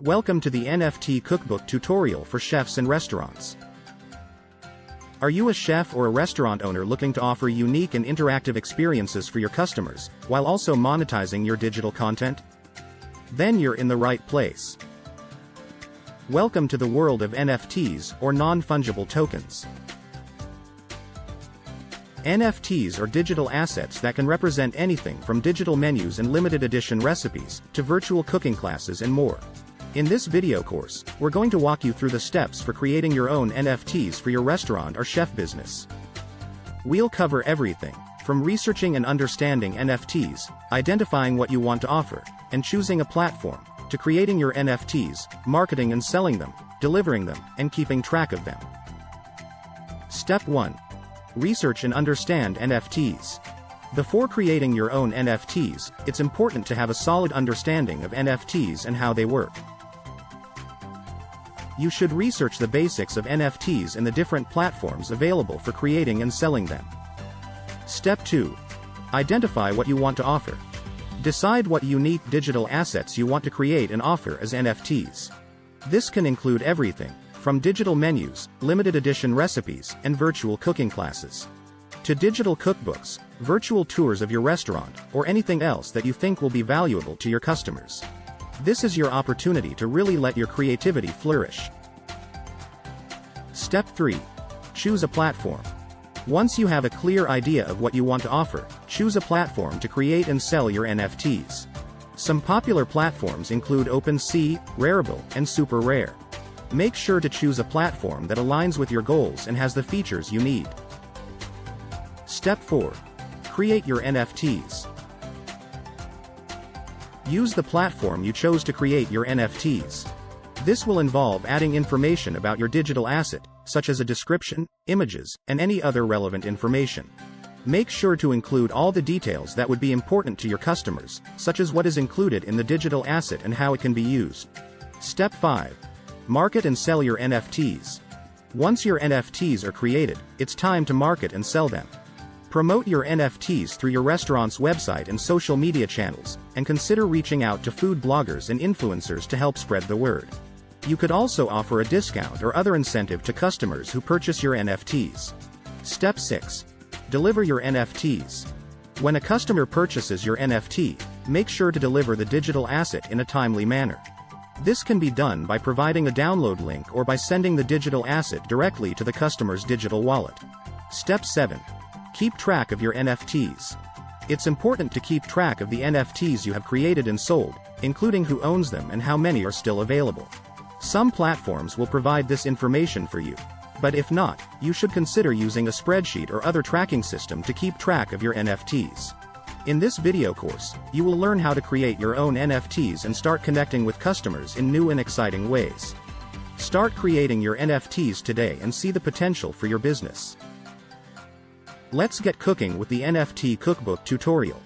Welcome to the NFT cookbook tutorial for chefs and restaurants. Are you a chef or a restaurant owner looking to offer unique and interactive experiences for your customers, while also monetizing your digital content? Then you're in the right place. Welcome to the world of NFTs, or non-fungible tokens. NFTs are digital assets that can represent anything from digital menus and limited edition recipes, to virtual cooking classes and more. In this video course, we're going to walk you through the steps for creating your own NFTs for your restaurant or chef business. We'll cover everything, from researching and understanding NFTs, identifying what you want to offer, and choosing a platform, to creating your NFTs, marketing and selling them, delivering them, and keeping track of them. Step 1. Research and understand NFTs. Before creating your own NFTs, it's important to have a solid understanding of NFTs and how they work. You should research the basics of NFTs and the different platforms available for creating and selling them. Step 2. Identify what you want to offer. Decide what unique digital assets you want to create and offer as NFTs. This can include everything from digital menus, limited edition recipes, and virtual cooking classes, to digital cookbooks, virtual tours of your restaurant, or anything else that you think will be valuable to your customers. This is your opportunity to really let your creativity flourish. Step 3. Choose a platform. Once you have a clear idea of what you want to offer, choose a platform to create and sell your NFTs. Some popular platforms include OpenSea, Rarible, and Super Rare. Make sure to choose a platform that aligns with your goals and has the features you need. Step 4. Create your NFTs. Use the platform you chose to create your NFTs. This will involve adding information about your digital asset, such as a description, images, and any other relevant information. Make sure to include all the details that would be important to your customers, such as what is included in the digital asset and how it can be used. Step 5. Market and sell your NFTs. Once your NFTs are created, it's time to market and sell them. Promote your NFTs through your restaurant's website and social media channels, and consider reaching out to food bloggers and influencers to help spread the word. You could also offer a discount or other incentive to customers who purchase your NFTs. Step 6. Deliver your NFTs. When a customer purchases your NFT, make sure to deliver the digital asset in a timely manner. This can be done by providing a download link or by sending the digital asset directly to the customer's digital wallet. Step 7. Keep track of your NFTs. It's important to keep track of the NFTs you have created and sold, including who owns them and how many are still available. Some platforms will provide this information for you, but if not, you should consider using a spreadsheet or other tracking system to keep track of your NFTs. In this video course, you will learn how to create your own NFTs and start connecting with customers in new and exciting ways. Start creating your NFTs today and see the potential for your business. Let's get cooking with the NFT cookbook tutorial.